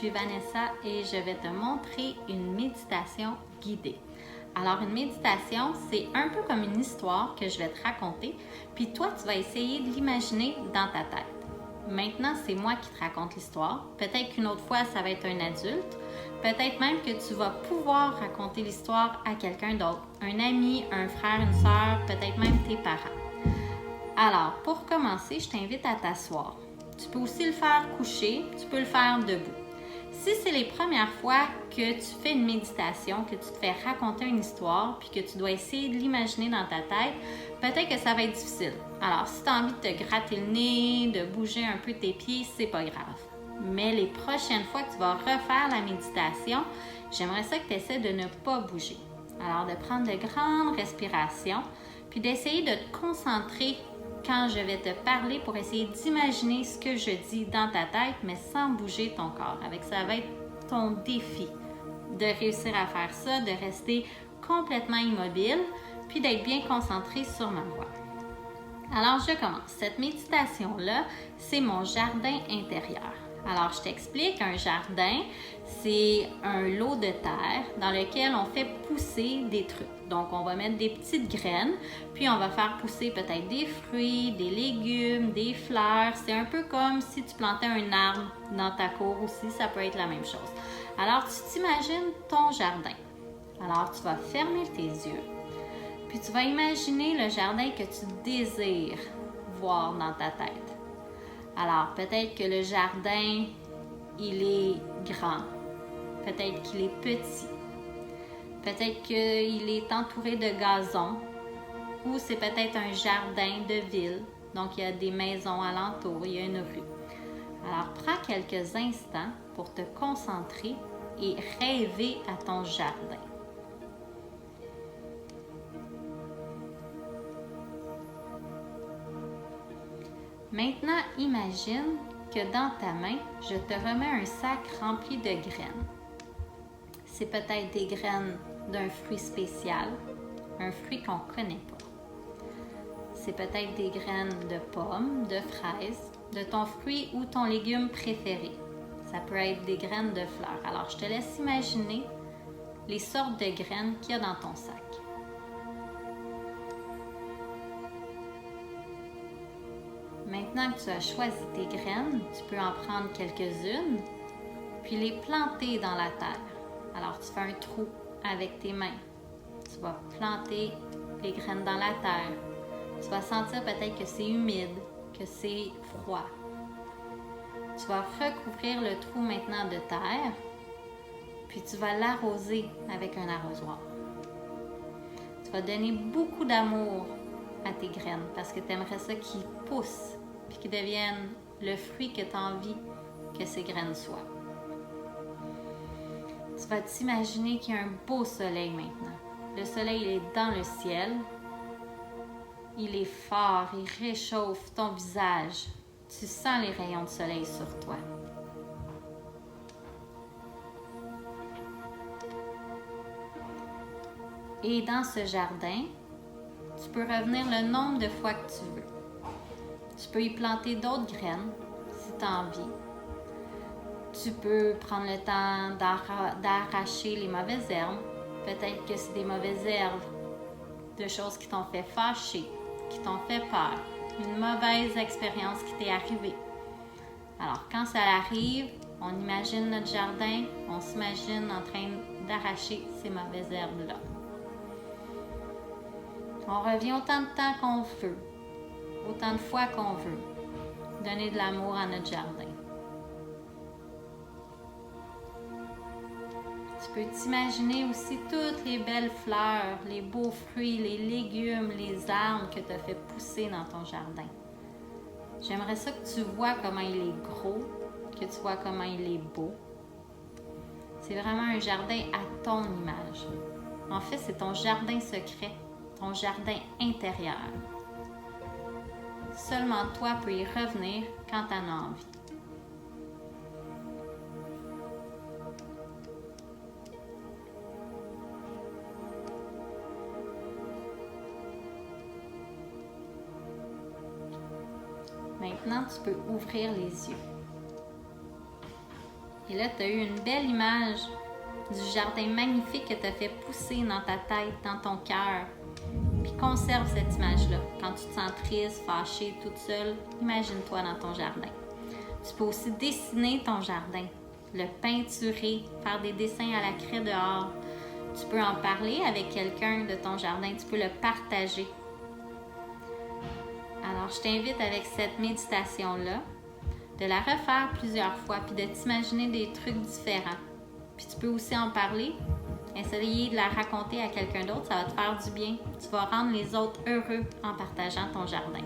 suis Vanessa et je vais te montrer une méditation guidée. Alors, une méditation, c'est un peu comme une histoire que je vais te raconter, puis toi, tu vas essayer de l'imaginer dans ta tête. Maintenant, c'est moi qui te raconte l'histoire. Peut-être qu'une autre fois, ça va être un adulte. Peut-être même que tu vas pouvoir raconter l'histoire à quelqu'un d'autre, un ami, un frère, une sœur, peut-être même tes parents. Alors, pour commencer, je t'invite à t'asseoir. Tu peux aussi le faire couché, tu peux le faire debout. Si c'est les premières fois que tu fais une méditation, que tu te fais raconter une histoire, puis que tu dois essayer de l'imaginer dans ta tête, peut-être que ça va être difficile. Alors, si tu as envie de te gratter le nez, de bouger un peu tes pieds, c'est pas grave. Mais les prochaines fois que tu vas refaire la méditation, j'aimerais ça que tu essaies de ne pas bouger. Alors, de prendre de grandes respirations, puis d'essayer de te concentrer quand je vais te parler pour essayer d'imaginer ce que je dis dans ta tête, mais sans bouger ton corps. Ça va être ton défi de réussir à faire ça, de rester complètement immobile, puis d'être bien concentré sur ma voix. Alors, je commence. Cette méditation-là, c'est mon jardin intérieur. Alors, je t'explique, un jardin, c'est un lot de terre dans lequel on fait pousser des trucs. Donc, on va mettre des petites graines, puis on va faire pousser peut-être des fruits, des légumes, des fleurs. C'est un peu comme si tu plantais un arbre dans ta cour aussi, ça peut être la même chose. Alors, tu t'imagines ton jardin. Alors, tu vas fermer tes yeux, puis tu vas imaginer le jardin que tu désires voir dans ta tête. Alors, peut-être que le jardin, il est grand. Peut-être qu'il est petit. Peut-être qu'il est entouré de gazon. Ou c'est peut-être un jardin de ville. Donc, il y a des maisons alentour, il y a une rue. Alors, prends quelques instants pour te concentrer et rêver à ton jardin. Maintenant, imagine que dans ta main, je te remets un sac rempli de graines. C'est peut-être des graines d'un fruit spécial, un fruit qu'on ne connaît pas. C'est peut-être des graines de pommes, de fraises, de ton fruit ou ton légume préféré. Ça peut être des graines de fleurs. Alors, je te laisse imaginer les sortes de graines qu'il y a dans ton sac. Maintenant que tu as choisi tes graines, tu peux en prendre quelques-unes, puis les planter dans la terre. Alors, tu fais un trou avec tes mains. Tu vas planter les graines dans la terre. Tu vas sentir peut-être que c'est humide, que c'est froid. Tu vas recouvrir le trou maintenant de terre, puis tu vas l'arroser avec un arrosoir. Tu vas donner beaucoup d'amour à tes graines parce que tu aimerais ça qu'ils poussent puis qu'ils deviennent le fruit que tu as envie que ces graines soient. Tu vas t'imaginer qu'il y a un beau soleil maintenant. Le soleil, il est dans le ciel. Il est fort, il réchauffe ton visage. Tu sens les rayons de soleil sur toi. Et dans ce jardin, tu peux revenir le nombre de fois que tu veux. Tu peux y planter d'autres graines si tu as envie. Tu peux prendre le temps d'arracher les mauvaises herbes. Peut-être que c'est des mauvaises herbes, de choses qui t'ont fait fâcher, qui t'ont fait peur, une mauvaise expérience qui t'est arrivée. Alors, quand ça arrive, on imagine notre jardin, on s'imagine en train d'arracher ces mauvaises herbes-là. On revient autant de temps qu'on veut, autant de fois qu'on veut, donner de l'amour à notre jardin. Tu peux t'imaginer aussi toutes les belles fleurs, les beaux fruits, les légumes, les arbres que tu as fait pousser dans ton jardin. J'aimerais ça que tu vois comment il est gros, que tu vois comment il est beau. C'est vraiment un jardin à ton image. En fait, c'est ton jardin secret, ton jardin intérieur. Seulement toi peux y revenir quand tu en as envie. Maintenant, tu peux ouvrir les yeux. Et là, tu as eu une belle image du jardin magnifique que tu as fait pousser dans ta tête, dans ton cœur. Puis conserve cette image-là. Quand tu te sens triste, fâché, toute seule, imagine-toi dans ton jardin. Tu peux aussi dessiner ton jardin, le peinturer, faire des dessins à la craie dehors. Tu peux en parler avec quelqu'un de ton jardin, tu peux le partager. Alors, je t'invite avec cette méditation-là de la refaire plusieurs fois puis de t'imaginer des trucs différents. Puis tu peux aussi en parler, essayer de la raconter à quelqu'un d'autre, ça va te faire du bien. Tu vas rendre les autres heureux en partageant ton jardin.